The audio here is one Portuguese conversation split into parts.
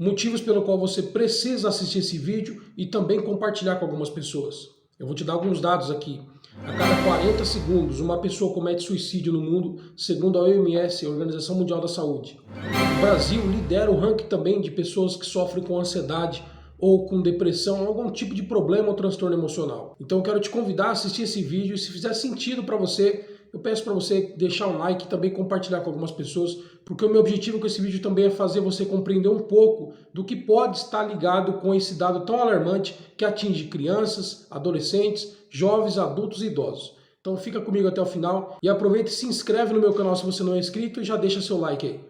motivos pelo qual você precisa assistir esse vídeo e também compartilhar com algumas pessoas. Eu vou te dar alguns dados aqui. A cada 40 segundos, uma pessoa comete suicídio no mundo, segundo a OMS, a Organização Mundial da Saúde. O Brasil lidera o ranking também de pessoas que sofrem com ansiedade ou com depressão, algum tipo de problema ou transtorno emocional. Então eu quero te convidar a assistir esse vídeo e se fizer sentido para você, eu peço para você deixar um like e também compartilhar com algumas pessoas, porque o meu objetivo com esse vídeo também é fazer você compreender um pouco do que pode estar ligado com esse dado tão alarmante que atinge crianças, adolescentes, jovens, adultos e idosos. Então fica comigo até o final e aproveita e se inscreve no meu canal se você não é inscrito e já deixa seu like aí.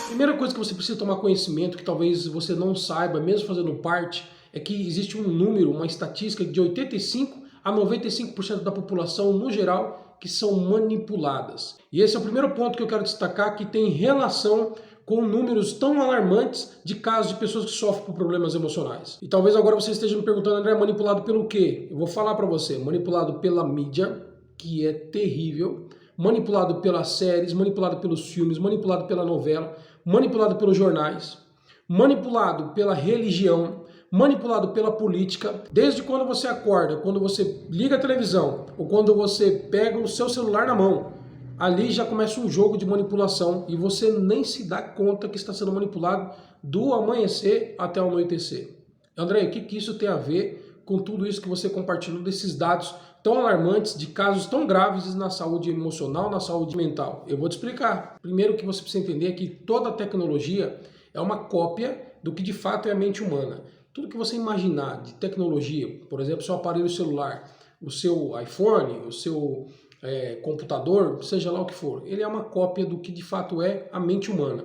Primeira coisa que você precisa tomar conhecimento, que talvez você não saiba, mesmo fazendo parte, é que existe um número, uma estatística de 85 a 95% da população, no geral, que são manipuladas. E esse é o primeiro ponto que eu quero destacar, que tem relação com números tão alarmantes de casos de pessoas que sofrem por problemas emocionais. E talvez agora você esteja me perguntando, André, manipulado pelo quê? Eu vou falar para você, manipulado pela mídia, que é terrível, manipulado pelas séries, manipulado pelos filmes, manipulado pela novela, manipulado pelos jornais, manipulado pela religião, manipulado pela política. Desde quando você acorda, quando você liga a televisão ou quando você pega o seu celular na mão, ali já começa um jogo de manipulação e você nem se dá conta que está sendo manipulado do amanhecer até o anoitecer. André, o que isso tem a ver com tudo isso que você compartilhou desses dados tão alarmantes de casos tão graves na saúde emocional, na saúde mental? Eu vou te explicar. Primeiro, o que você precisa entender é que toda tecnologia é uma cópia do que de fato é a mente humana. Tudo que você imaginar de tecnologia, por exemplo, seu aparelho celular, o seu iPhone, o seu computador, seja lá o que for, ele é uma cópia do que de fato é a mente humana.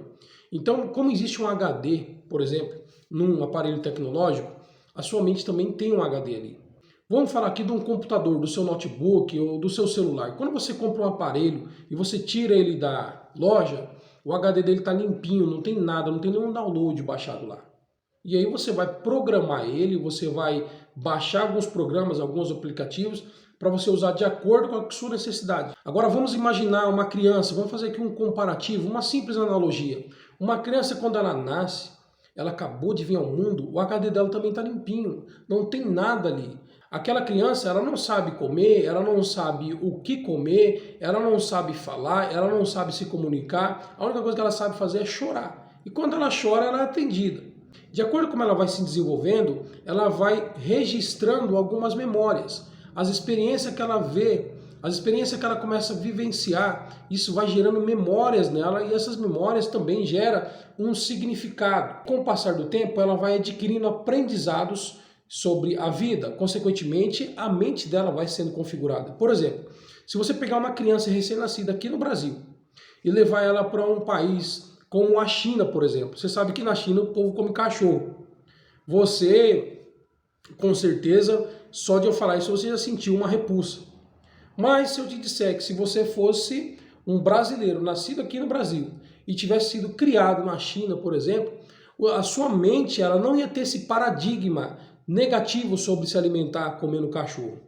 Então, como existe um HD, por exemplo, num aparelho tecnológico, a sua mente também tem um HD ali. Vamos falar aqui de um computador, do seu notebook ou do seu celular. Quando você compra um aparelho e você tira ele da loja, o HD dele está limpinho, não tem nada, não tem nenhum download baixado lá. E aí você vai programar ele, você vai baixar alguns programas, alguns aplicativos, para você usar de acordo com a sua necessidade. Agora vamos imaginar uma criança, vamos fazer aqui um comparativo, uma simples analogia. Uma criança, quando ela nasce, ela acabou de vir ao mundo, o HD dela também está limpinho, não tem nada ali. Aquela criança, ela não sabe comer, ela não sabe o que comer, ela não sabe falar, ela não sabe se comunicar, a única coisa que ela sabe fazer é chorar. E quando ela chora, ela é atendida. De acordo com como ela vai se desenvolvendo, ela vai registrando algumas memórias. As experiências que ela vê, as experiências que ela começa a vivenciar, isso vai gerando memórias nela e essas memórias também geram um significado. Com o passar do tempo, ela vai adquirindo aprendizados sobre a vida. Consequentemente, a mente dela vai sendo configurada. Por exemplo, se você pegar uma criança recém-nascida aqui no Brasil e levar ela para um país como a China, por exemplo. Você sabe que na China o povo come cachorro. Você, com certeza, só de eu falar isso, você já sentiu uma repulsa. Mas se eu te disser que se você fosse um brasileiro, nascido aqui no Brasil, e tivesse sido criado na China, por exemplo, a sua mente ela não ia ter esse paradigma negativo sobre se alimentar comendo cachorro.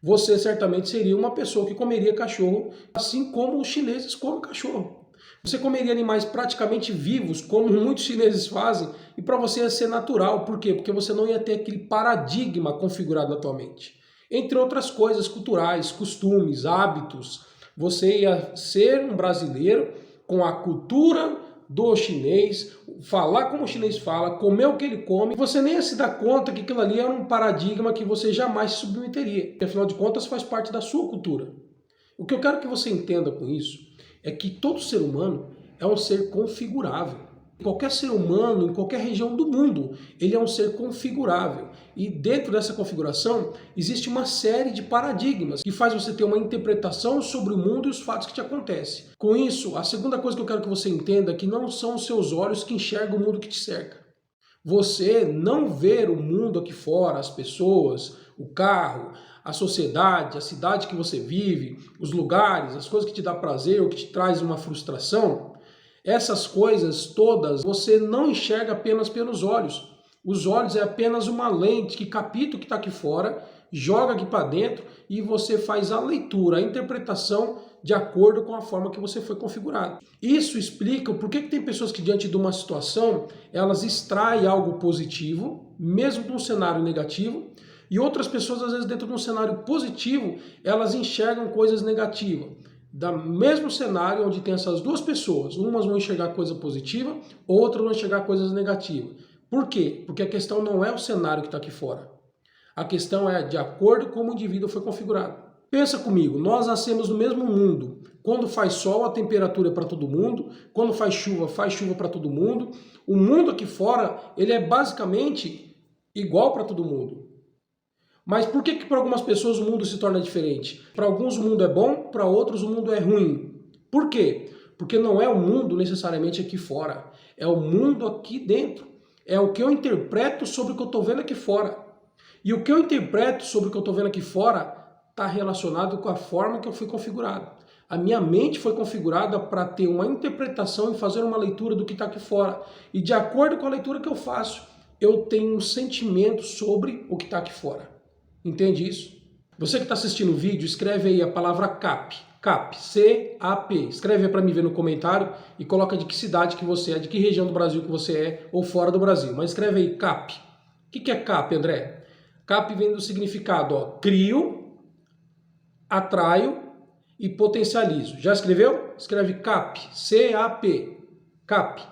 Você certamente seria uma pessoa que comeria cachorro, assim como os chineses comem cachorro. Você comeria animais praticamente vivos, como muitos chineses fazem, e para você ia ser natural. Por quê? Porque você não ia ter aquele paradigma configurado na tua mente. Entre outras coisas culturais, costumes, hábitos, você ia ser um brasileiro com a cultura do chinês, falar como o chinês fala, comer o que ele come, você nem ia se dar conta que aquilo ali era um paradigma que você jamais se submeteria, porque afinal de contas faz parte da sua cultura. O que eu quero que você entenda com isso é que todo ser humano é um ser configurável. Qualquer ser humano, em qualquer região do mundo, ele é um ser configurável. E dentro dessa configuração, existe uma série de paradigmas que faz você ter uma interpretação sobre o mundo e os fatos que te acontecem. Com isso, a segunda coisa que eu quero que você entenda é que não são os seus olhos que enxergam o mundo que te cerca. Você não ver o mundo aqui fora, as pessoas, o carro, a sociedade, a cidade que você vive, os lugares, as coisas que te dão prazer ou que te traz uma frustração, essas coisas todas você não enxerga apenas pelos olhos. Os olhos é apenas uma lente que capta o que está aqui fora, joga aqui para dentro e você faz a leitura, a interpretação de acordo com a forma que você foi configurado. Isso explica o porquê que tem pessoas que diante de uma situação, elas extraem algo positivo, mesmo de um cenário negativo, e outras pessoas, às vezes, dentro de um cenário positivo, elas enxergam coisas negativas. Do mesmo cenário onde tem essas duas pessoas, umas vão enxergar coisa positiva, outras vão enxergar coisas negativas. Por quê? Porque a questão não é o cenário que está aqui fora. A questão é de acordo com como o indivíduo foi configurado. Pensa comigo, nós nascemos no mesmo mundo. Quando faz sol, a temperatura é para todo mundo. Quando faz chuva para todo mundo. O mundo aqui fora, ele é basicamente igual para todo mundo. Mas por que para algumas pessoas o mundo se torna diferente? Para alguns o mundo é bom, para outros o mundo é ruim. Por quê? Porque não é o mundo necessariamente aqui fora. É o mundo aqui dentro. É o que eu interpreto sobre o que eu estou vendo aqui fora. E o que eu interpreto sobre o que eu estou vendo aqui fora está relacionado com a forma que eu fui configurado. A minha mente foi configurada para ter uma interpretação e fazer uma leitura do que está aqui fora. E de acordo com a leitura que eu faço, eu tenho um sentimento sobre o que está aqui fora. Entende isso? Você que está assistindo o vídeo, escreve aí a palavra CAP. CAP, C-A-P. Escreve aí para mim ver no comentário e coloca de que cidade que você é, de que região do Brasil que você é ou fora do Brasil. Mas escreve aí CAP. O que é CAP, André? CAP vem do significado, ó, crio, atraio e potencializo. Já escreveu? Escreve CAP, C-A-P. CAP.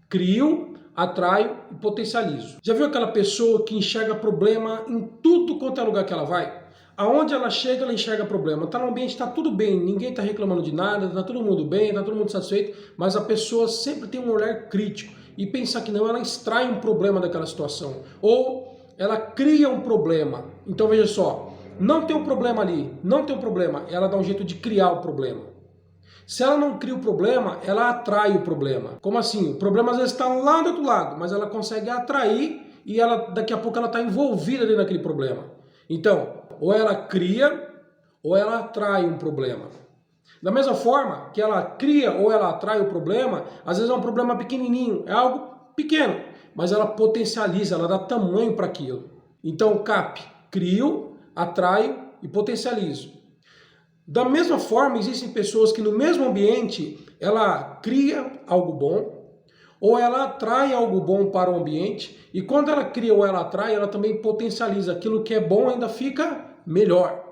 Crio, atraio e potencializo. Já viu aquela pessoa que enxerga problema em tudo quanto é lugar que ela vai? Aonde ela chega, ela enxerga problema. Está no ambiente, está tudo bem, ninguém está reclamando de nada, está todo mundo bem, está todo mundo satisfeito, mas a pessoa sempre tem um olhar crítico e pensar que não, ela extrai um problema daquela situação. Ou ela cria um problema. Então veja só, não tem um problema ali, não tem um problema, ela dá um jeito de criar o problema. Se ela não cria o problema, ela atrai o problema. Como assim? O problema às vezes está lá do outro lado, mas ela consegue atrair e ela, daqui a pouco ela está envolvida ali naquele problema. Então, ou ela cria ou ela atrai um problema. Da mesma forma que ela cria ou ela atrai o problema, às vezes é um problema pequenininho, é algo pequeno, mas ela potencializa, ela dá tamanho para aquilo. Então, CAP, crio, atraio e potencializo. Da mesma forma, existem pessoas que no mesmo ambiente, ela cria algo bom, ou ela atrai algo bom para o ambiente, e quando ela cria ou ela atrai, ela também potencializa. Aquilo que é bom ainda fica melhor.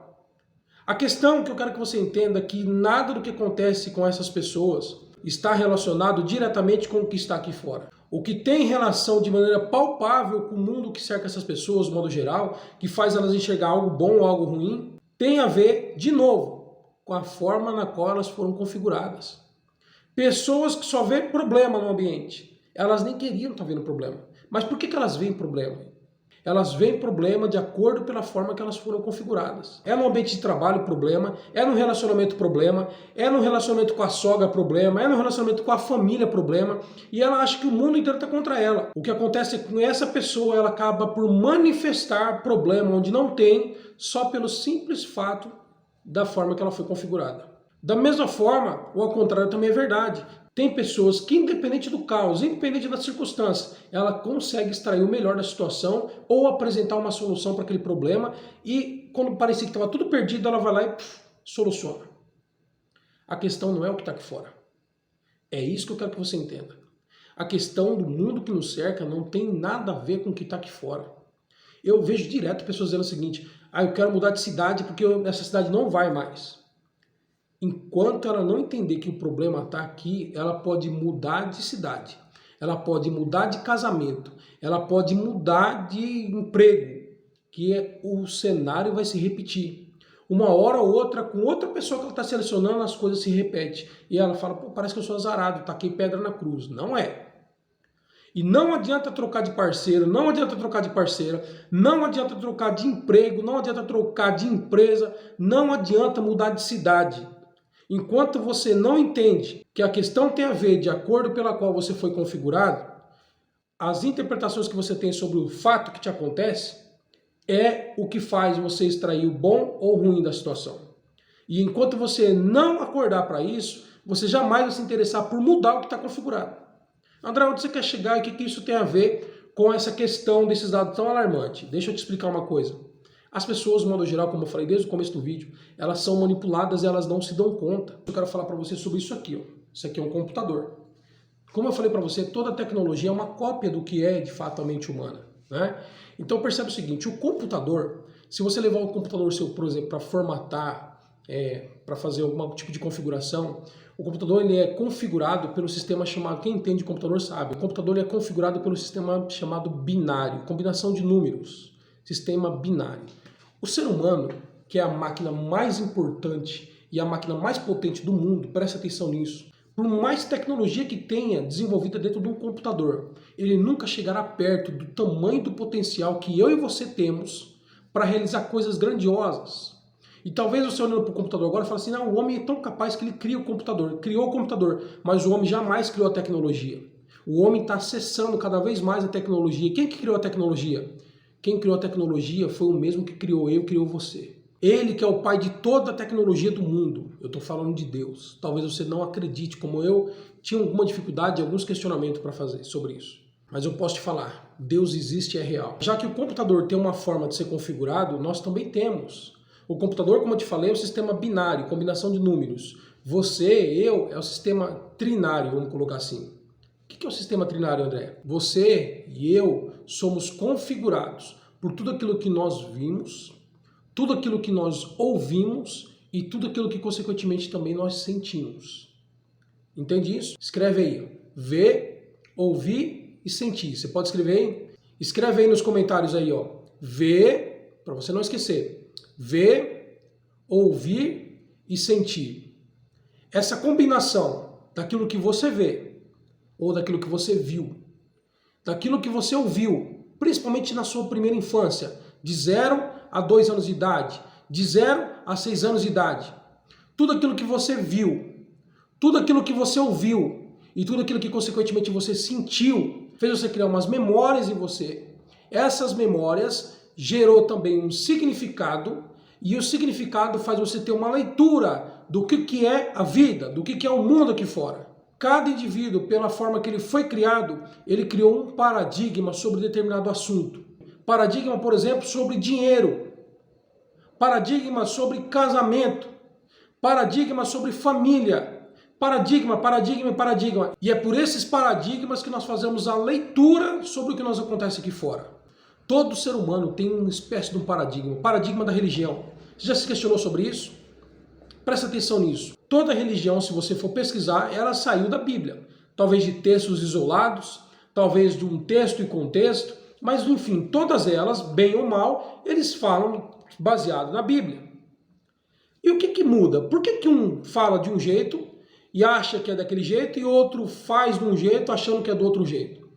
A questão que eu quero que você entenda é que nada do que acontece com essas pessoas está relacionado diretamente com o que está aqui fora. O que tem relação de maneira palpável com o mundo que cerca essas pessoas, de modo geral, que faz elas enxergar algo bom ou algo ruim, tem a ver, de novo, com a forma na qual elas foram configuradas. Pessoas que só vêem problema no ambiente, elas nem queriam estar vendo problema. Mas por que elas veem problema? Elas veem problema de acordo pela forma que elas foram configuradas. É no ambiente de trabalho problema, é no relacionamento problema, é no relacionamento com a sogra problema, é no relacionamento com a família problema, e ela acha que o mundo inteiro está contra ela. O que acontece é que com essa pessoa ela acaba por manifestar problema onde não tem, só pelo simples fato da forma que ela foi configurada. Da mesma forma, ou ao contrário também é verdade. Tem pessoas que, independente do caos, independente das circunstâncias, ela consegue extrair o melhor da situação ou apresentar uma solução para aquele problema e quando parecia que estava tudo perdido, ela vai lá e soluciona. A questão não é o que está aqui fora. É isso que eu quero que você entenda. A questão do mundo que nos cerca não tem nada a ver com o que está aqui fora. Eu vejo direto pessoas dizendo o seguinte: eu quero mudar de cidade porque essa cidade não vai mais. Enquanto ela não entender que o problema está aqui, ela pode mudar de cidade, ela pode mudar de casamento, ela pode mudar de emprego, que o cenário vai se repetir. Uma hora ou outra, com outra pessoa que ela está selecionando, as coisas se repetem. E ela fala, pô, parece que eu sou azarado, taquei pedra na cruz. Não é. E não adianta trocar de parceiro, não adianta trocar de parceira, não adianta trocar de emprego, não adianta trocar de empresa, não adianta mudar de cidade. Enquanto você não entende que a questão tem a ver de acordo pela qual você foi configurado, as interpretações que você tem sobre o fato que te acontece é o que faz você extrair o bom ou ruim da situação. E enquanto você não acordar para isso, você jamais vai se interessar por mudar o que está configurado. André, onde você quer chegar e o que isso tem a ver com essa questão desses dados tão alarmantes? Deixa eu te explicar uma coisa. As pessoas, de modo geral, como eu falei desde o começo do vídeo, elas são manipuladas e elas não se dão conta. Eu quero falar para você sobre isso aqui, ó. Isso aqui é um computador. Como eu falei para você, toda tecnologia é uma cópia do que é de fato a mente humana, né? Então percebe o seguinte, o computador, se você levar o computador seu, por exemplo, para formatar, para fazer algum tipo de configuração, o computador ele é configurado pelo sistema chamado, quem entende de computador sabe, o computador ele é configurado pelo sistema chamado binário, combinação de números, sistema binário. O ser humano, que é a máquina mais importante e a máquina mais potente do mundo, presta atenção nisso, por mais tecnologia que tenha desenvolvida dentro de um computador, ele nunca chegará perto do tamanho do potencial que eu e você temos para realizar coisas grandiosas. E talvez você olhando para o computador agora e fale assim, não, o homem é tão capaz que ele cria o computador, criou o computador, mas o homem jamais criou a tecnologia. O homem está acessando cada vez mais a tecnologia. Quem que criou a tecnologia? Quem criou a tecnologia foi o mesmo que criou eu, criou você. Ele que é o pai de toda a tecnologia do mundo. Eu estou falando de Deus. Talvez você não acredite, como eu tinha alguma dificuldade, alguns questionamentos para fazer sobre isso. Mas eu posso te falar, Deus existe e é real. Já que o computador tem uma forma de ser configurado, nós também temos. O computador, como eu te falei, é o sistema binário, combinação de números. Você, eu, é o sistema trinário, vamos colocar assim. O que é o sistema trinário, André? Você e eu somos configurados por tudo aquilo que nós vimos, tudo aquilo que nós ouvimos e tudo aquilo que, consequentemente, também nós sentimos. Entende isso? Escreve aí. Ver, ouvir e sentir. Você pode escrever aí? Escreve aí nos comentários aí, ó. Ver, para você não esquecer. Ver, ouvir e sentir. Essa combinação daquilo que você vê ou daquilo que você viu, daquilo que você ouviu, principalmente na sua primeira infância, de 0 a 2 anos de idade, de 0 a 6 anos de idade. Tudo aquilo que você viu, tudo aquilo que você ouviu e tudo aquilo que consequentemente você sentiu, fez você criar umas memórias em você. Essas memórias gerou também um significado e o significado faz você ter uma leitura do que é a vida, do que é o mundo aqui fora. Cada indivíduo, pela forma que ele foi criado, ele criou um paradigma sobre determinado assunto. Paradigma, por exemplo, sobre dinheiro. Paradigma sobre casamento. Paradigma sobre família. Paradigma. E é por esses paradigmas que nós fazemos a leitura sobre o que nos acontece aqui fora. Todo ser humano tem uma espécie de um paradigma. O paradigma da religião. Você já se questionou sobre isso? Presta atenção nisso. Toda religião, se você for pesquisar, ela saiu da Bíblia. Talvez de textos isolados, talvez de um texto e contexto, mas enfim, todas elas, bem ou mal, eles falam baseado na Bíblia. E o que muda? Por que um fala de um jeito e acha que é daquele jeito e outro faz de um jeito achando que é do outro jeito?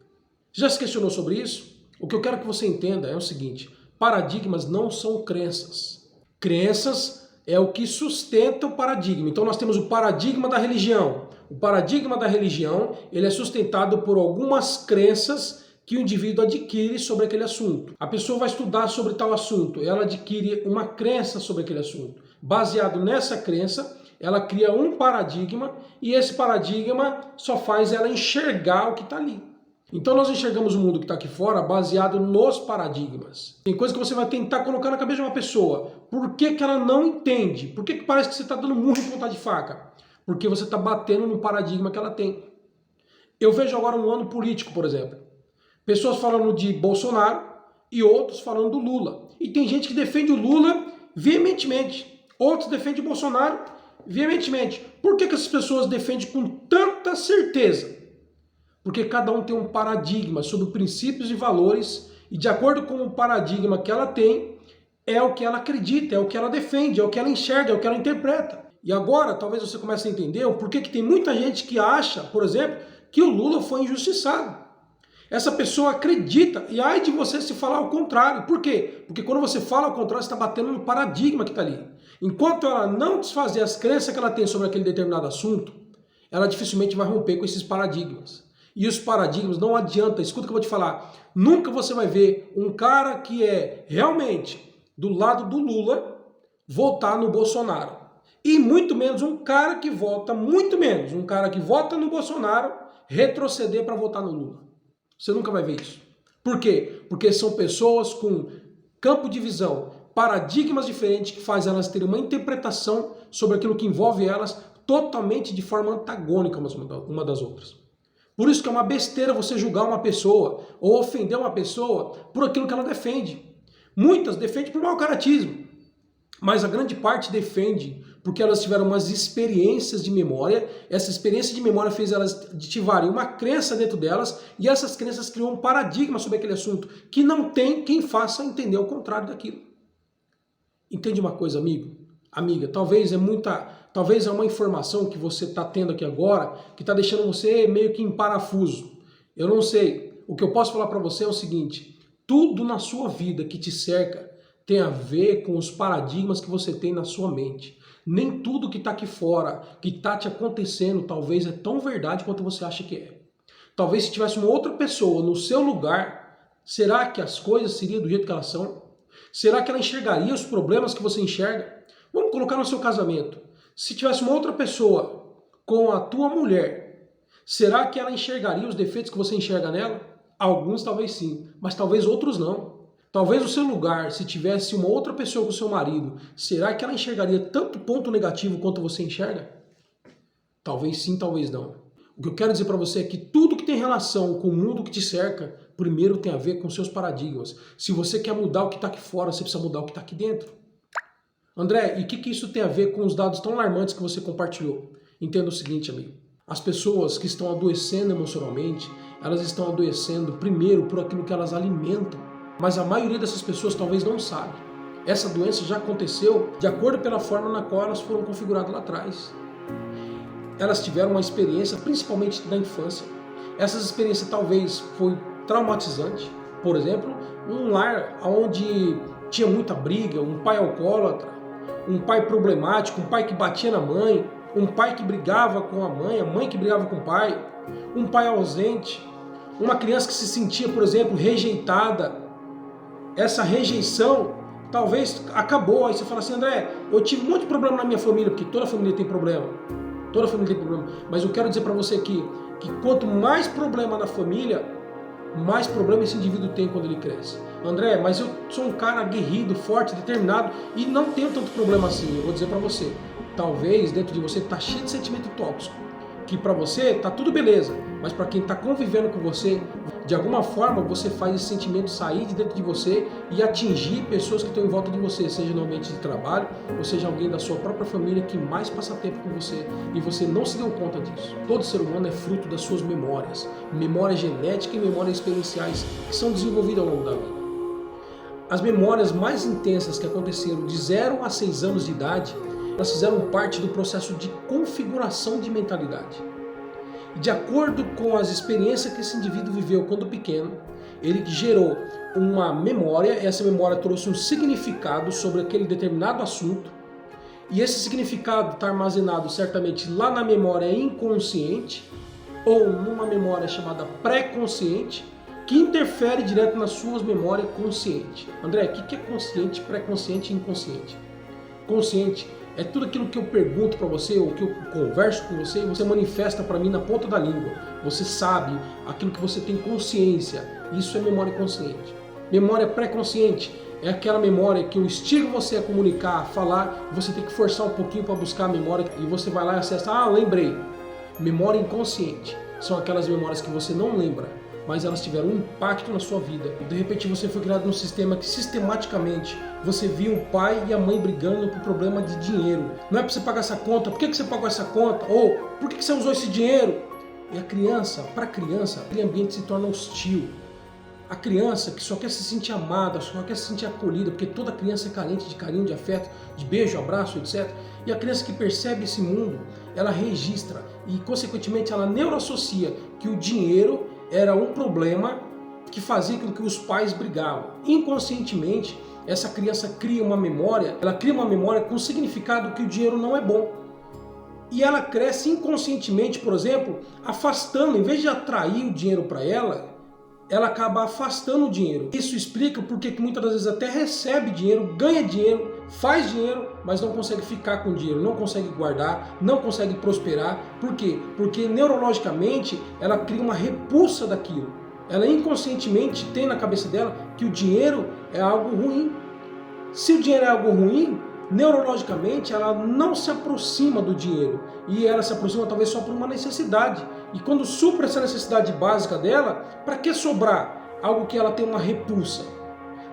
Já se questionou sobre isso? O que eu quero que você entenda é o seguinte, paradigmas não são crenças. Crenças é o que sustenta o paradigma. Então nós temos o paradigma da religião. O paradigma da religião, ele é sustentado por algumas crenças que o indivíduo adquire sobre aquele assunto. A pessoa vai estudar sobre tal assunto, ela adquire uma crença sobre aquele assunto. Baseado nessa crença, ela cria um paradigma e esse paradigma só faz ela enxergar o que está ali. Então nós enxergamos o mundo que está aqui fora baseado nos paradigmas. Tem coisa que você vai tentar colocar na cabeça de uma pessoa. Por que ela não entende? Por que parece que você está dando murro em ponta de faca? Porque você está batendo no paradigma que ela tem. Eu vejo agora um ano político, por exemplo. Pessoas falando de Bolsonaro e outros falando do Lula. E tem gente que defende o Lula veementemente. Outros defendem o Bolsonaro veementemente. Por que essas pessoas defendem com tanta certeza? Porque cada um tem um paradigma sobre princípios e valores e de acordo com o paradigma que ela tem, é o que ela acredita, é o que ela defende, é o que ela enxerga, é o que ela interpreta. E agora talvez você comece a entender o porquê que tem muita gente que acha, por exemplo, que o Lula foi injustiçado. Essa pessoa acredita, e ai de você se falar o contrário. Por quê? Porque quando você fala o contrário, você está batendo no paradigma que está ali. Enquanto ela não desfazer as crenças que ela tem sobre aquele determinado assunto, ela dificilmente vai romper com esses paradigmas. E os paradigmas não adianta, escuta o que eu vou te falar, nunca você vai ver um cara que é realmente do lado do Lula votar no Bolsonaro. E muito menos um cara que vota, um cara que vota no Bolsonaro retroceder para votar no Lula. Você nunca vai ver isso. Por quê? Porque são pessoas com campo de visão, paradigmas diferentes que faz elas terem uma interpretação sobre aquilo que envolve elas totalmente de forma antagônica uma das outras. Por isso que é uma besteira você julgar uma pessoa ou ofender uma pessoa por aquilo que ela defende. Muitas defendem por mau caratismo, mas a grande parte defende porque elas tiveram umas experiências de memória, essa experiência de memória fez elas ativarem uma crença dentro delas, e essas crenças criam um paradigma sobre aquele assunto, que não tem quem faça entender o contrário daquilo. Entende uma coisa, amigo? Amiga, talvez é uma informação que você está tendo aqui agora, que está deixando você meio que em parafuso. Eu não sei. O que eu posso falar para você é o seguinte: tudo na sua vida que te cerca tem a ver com os paradigmas que você tem na sua mente. Nem tudo que está aqui fora, que está te acontecendo, talvez é tão verdade quanto você acha que é. Talvez se tivesse uma outra pessoa no seu lugar, será que as coisas seriam do jeito que elas são? Será que ela enxergaria os problemas que você enxerga? Vamos colocar no seu casamento. Se tivesse uma outra pessoa com a tua mulher, será que ela enxergaria os defeitos que você enxerga nela? Alguns talvez sim, mas talvez outros não. Talvez no seu lugar, se tivesse uma outra pessoa com o seu marido, será que ela enxergaria tanto ponto negativo quanto você enxerga? Talvez sim, talvez não. O que eu quero dizer para você é que tudo que tem relação com o mundo que te cerca, primeiro tem a ver com seus paradigmas. Se você quer mudar o que está aqui fora, você precisa mudar o que está aqui dentro. André, e o que isso tem a ver com os dados tão alarmantes que você compartilhou? Entenda o seguinte, amigo. As pessoas que estão adoecendo emocionalmente, elas estão adoecendo primeiro por aquilo que elas alimentam. Mas a maioria dessas pessoas talvez não sabe. Essa doença já aconteceu de acordo pela forma na qual elas foram configuradas lá atrás. Elas tiveram uma experiência, principalmente na infância. Essas experiências talvez foi traumatizante. Por exemplo, um lar onde tinha muita briga, um pai alcoólatra, um pai problemático, um pai que batia na mãe, um pai que brigava com a mãe que brigava com o pai, um pai ausente, uma criança que se sentia, por exemplo, rejeitada. Essa rejeição talvez acabou. Aí você fala assim: André, eu tive um monte de problema na minha família, porque toda família tem problema. Toda família tem problema. Mas eu quero dizer para você aqui que quanto mais problema na família, mais problema esse indivíduo tem quando ele cresce. André, mas eu sou um cara aguerrido, forte, determinado e não tenho tanto problema assim. Eu vou dizer para você, talvez dentro de você está cheio de sentimento tóxico, que para você tá tudo beleza, mas para quem está convivendo com você, de alguma forma você faz esse sentimento sair de dentro de você e atingir pessoas que estão em volta de você, seja no ambiente de trabalho, ou seja alguém da sua própria família que mais passa tempo com você e você não se deu conta disso. Todo ser humano é fruto das suas memórias, memórias genéticas e memórias experienciais que são desenvolvidas ao longo da vida. As memórias mais intensas que aconteceram de 0 a 6 anos de idade, elas fizeram parte do processo de configuração de mentalidade. De acordo com as experiências que esse indivíduo viveu quando pequeno, ele gerou uma memória, essa memória trouxe um significado sobre aquele determinado assunto, e esse significado está armazenado certamente lá na memória inconsciente, ou numa memória chamada pré-consciente, que interfere direto nas suas memórias conscientes. André, o que é consciente, pré-consciente e inconsciente? Consciente é tudo aquilo que eu pergunto para você, ou que eu converso com você, e você manifesta para mim na ponta da língua. Você sabe aquilo que você tem consciência. Isso é memória consciente. Memória pré-consciente é aquela memória que eu instigo você a comunicar, a falar, você tem que forçar um pouquinho para buscar a memória e você vai lá e acessa. Ah, lembrei. Memória inconsciente são aquelas memórias que você não lembra, mas elas tiveram um impacto na sua vida. De repente você foi criado num sistema que sistematicamente você via o pai e a mãe brigando por problema de dinheiro. Não é para você pagar essa conta, por que você pagou essa conta? Ou por que você usou esse dinheiro? E a criança, para a criança, aquele ambiente se torna hostil. A criança que só quer se sentir amada, só quer se sentir acolhida, porque toda criança é carente de carinho, de afeto, de beijo, abraço, etc. E a criança que percebe esse mundo, ela registra e, consequentemente, ela neuroassocia que o dinheiro era um problema que fazia com que os pais brigavam. Inconscientemente, essa criança cria uma memória, ela cria uma memória com o significado que o dinheiro não é bom. E ela cresce inconscientemente, por exemplo, afastando, em vez de atrair o dinheiro para ela acaba afastando o dinheiro. Isso explica porque que muitas das vezes até recebe dinheiro, ganha dinheiro, faz dinheiro, mas não consegue ficar com dinheiro, não consegue guardar, não consegue prosperar. Por quê? Porque neurologicamente ela cria uma repulsa daquilo. Ela inconscientemente tem na cabeça dela que o dinheiro é algo ruim. Se o dinheiro é algo ruim, neurologicamente ela não se aproxima do dinheiro e ela se aproxima talvez só por uma necessidade. E quando supra essa necessidade básica dela, para que sobrar algo que ela tem uma repulsa?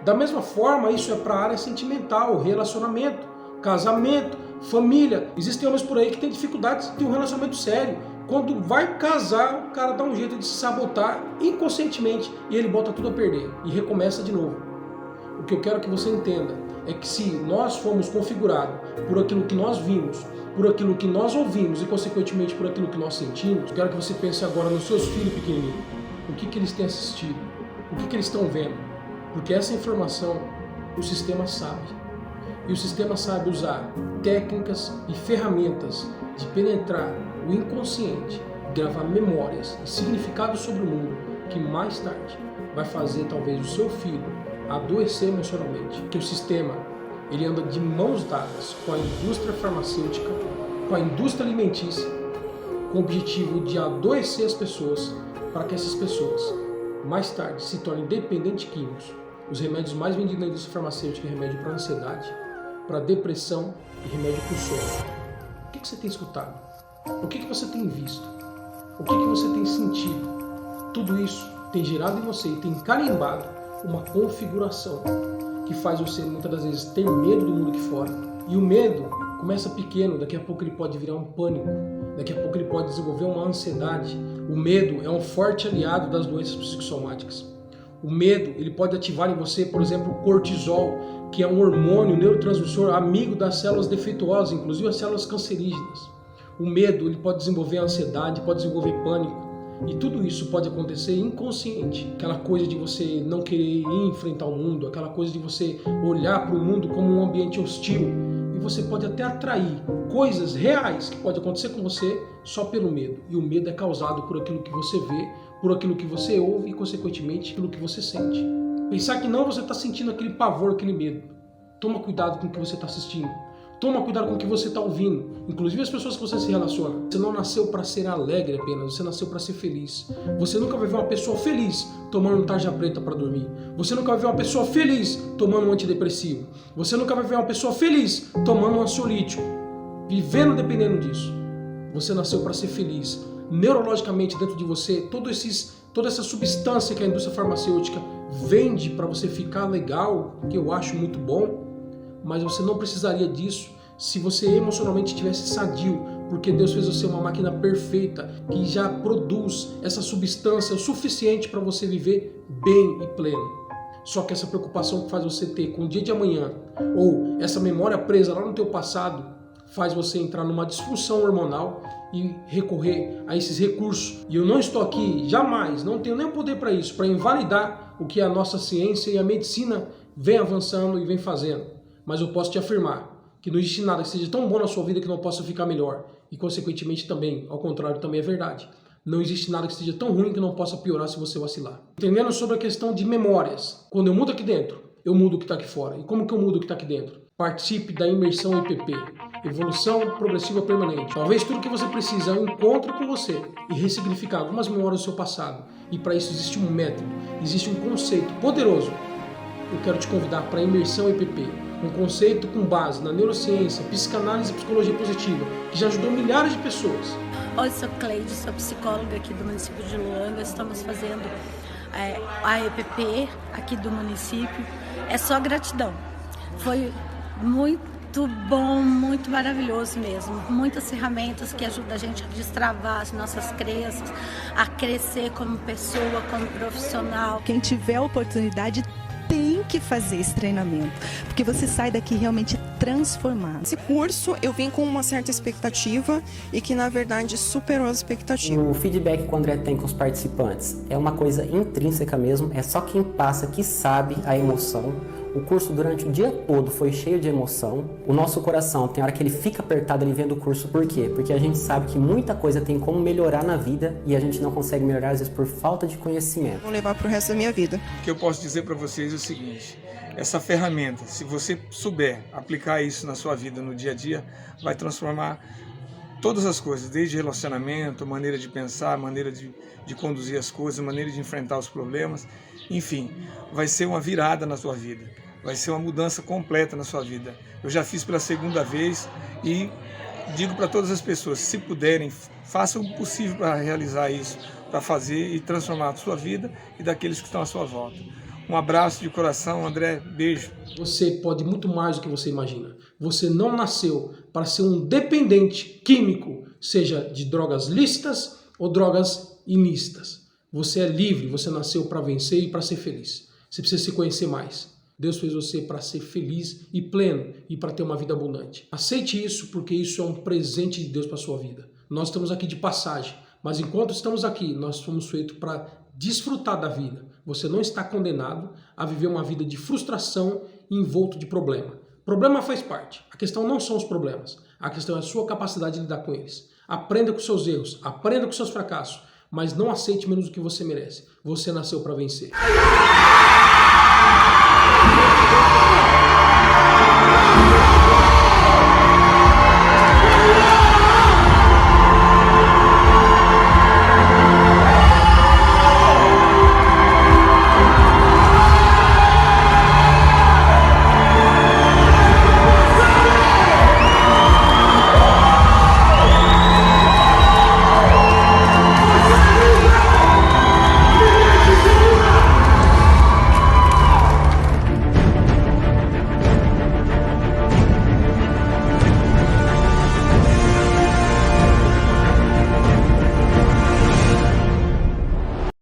Da mesma forma, isso é para a área sentimental, relacionamento, casamento, família. Existem homens por aí que têm dificuldades de ter um relacionamento sério. Quando vai casar, o cara dá um jeito de se sabotar inconscientemente e ele bota tudo a perder e recomeça de novo. O que eu quero que você entenda é que se nós fomos configurados por aquilo que nós vimos, por aquilo que nós ouvimos e consequentemente por aquilo que nós sentimos, eu quero que você pense agora nos seus filhos pequenininhos. O que eles têm assistido? O que eles estão vendo? Porque essa informação o sistema sabe. E o sistema sabe usar técnicas e ferramentas de penetrar o inconsciente, gravar memórias e significados sobre o mundo que mais tarde vai fazer talvez o seu filho adoecer emocionalmente. Que o sistema ele anda de mãos dadas com a indústria farmacêutica, com a indústria alimentícia, com o objetivo de adoecer as pessoas para que essas pessoas mais tarde se tornem dependentes químicos. Os remédios mais vendidos na indústria farmacêutica é remédio para ansiedade, para depressão e remédio para o sono. O que você tem escutado? O que você tem visto? O que você tem sentido? Tudo isso tem gerado em você e tem carimbado uma configuração que faz você muitas das vezes ter medo do mundo aqui fora. E o medo começa pequeno, daqui a pouco ele pode virar um pânico, daqui a pouco ele pode desenvolver uma ansiedade. O medo é um forte aliado das doenças psicossomáticas. O medo ele pode ativar em você, por exemplo, o cortisol, que é um hormônio neurotransmissor amigo das células defeituosas, inclusive as células cancerígenas. O medo ele pode desenvolver ansiedade, pode desenvolver pânico. E tudo isso pode acontecer inconsciente. Aquela coisa de você não querer ir enfrentar o mundo, aquela coisa de você olhar para o mundo como um ambiente hostil. E você pode até atrair coisas reais que podem acontecer com você só pelo medo. E o medo é causado por aquilo que você vê, por aquilo que você ouve e, consequentemente, pelo que você sente. Pensar que não você está sentindo aquele pavor, aquele medo. Toma cuidado com o que você está assistindo. Toma cuidado com o que você está ouvindo, inclusive as pessoas que você se relaciona. Você não nasceu para ser alegre apenas, você nasceu para ser feliz. Você nunca vai ver uma pessoa feliz tomando um tarja preta para dormir. Você nunca vai ver uma pessoa feliz tomando um antidepressivo. Você nunca vai ver uma pessoa feliz tomando um ansiolítico, vivendo dependendo disso. Você nasceu para ser feliz. Neurologicamente dentro de você, toda essa substância que a indústria farmacêutica vende para você ficar legal, que eu acho muito bom, mas você não precisaria disso se você emocionalmente estivesse sadio, porque Deus fez você uma máquina perfeita que já produz essa substância o suficiente para você viver bem e pleno. Só que essa preocupação que faz você ter com o dia de amanhã, ou essa memória presa lá no teu passado, faz você entrar numa disfunção hormonal e recorrer a esses recursos. E eu não estou aqui, jamais, não tenho nem poder para isso, para invalidar o que a nossa ciência e a medicina vem avançando e vem fazendo. Mas eu posso te afirmar que não existe nada que seja tão bom na sua vida que não possa ficar melhor. E, consequentemente, também, ao contrário, também é verdade. Não existe nada que seja tão ruim que não possa piorar se você vacilar. Entendendo sobre a questão de memórias. Quando eu mudo aqui dentro, eu mudo o que está aqui fora. E como que eu mudo o que está aqui dentro? Participe da imersão EPP. Evolução Progressiva Permanente. Talvez tudo que você precisa é um encontro com você e ressignificar algumas memórias do seu passado. E para isso existe um método, existe um conceito poderoso. Eu quero te convidar para a imersão EPP. Um conceito com base na neurociência, psicanálise e psicologia positiva, que já ajudou milhares de pessoas. Oi, sou Cleide, sou psicóloga aqui do município de Luanga. Estamos fazendo a EPP aqui do município. É só gratidão. Foi muito bom, muito maravilhoso mesmo. Muitas ferramentas que ajudam a gente a destravar as nossas crenças, a crescer como pessoa, como profissional. Quem tiver a oportunidade tem que fazer esse treinamento, porque você sai daqui realmente transformado. Esse curso eu vim com uma certa expectativa e que na verdade superou as expectativas. O feedback que o André tem com os participantes é uma coisa intrínseca mesmo, é só quem passa que sabe a emoção. O curso durante o dia todo foi cheio de emoção. O nosso coração tem hora que ele fica apertado ali vendo o curso. Por quê? Porque a gente sabe que muita coisa tem como melhorar na vida e a gente não consegue melhorar às vezes por falta de conhecimento. Vou levar pro resto da minha vida. O que eu posso dizer para vocês é o seguinte: essa ferramenta, se você souber aplicar isso na sua vida no dia a dia, vai transformar todas as coisas, desde relacionamento, maneira de pensar, maneira de conduzir as coisas, maneira de enfrentar os problemas, enfim, vai ser uma virada na sua vida. Vai ser uma mudança completa na sua vida. Eu já fiz pela segunda vez e digo para todas as pessoas, se puderem, façam o possível para realizar isso, para fazer e transformar a sua vida e daqueles que estão à sua volta. Um abraço de coração, André, beijo. Você pode muito mais do que você imagina. Você não nasceu para ser um dependente químico, seja de drogas lícitas ou drogas ilícitas. Você é livre, você nasceu para vencer e para ser feliz. Você precisa se conhecer mais. Deus fez você para ser feliz e pleno e para ter uma vida abundante. Aceite isso, porque isso é um presente de Deus para a sua vida. Nós estamos aqui de passagem, mas enquanto estamos aqui, nós fomos feitos para desfrutar da vida. Você não está condenado a viver uma vida de frustração envolto de problema. Problema faz parte. A questão não são os problemas. A questão é a sua capacidade de lidar com eles. Aprenda com seus erros, aprenda com seus fracassos, mas não aceite menos do que você merece. Você nasceu para vencer.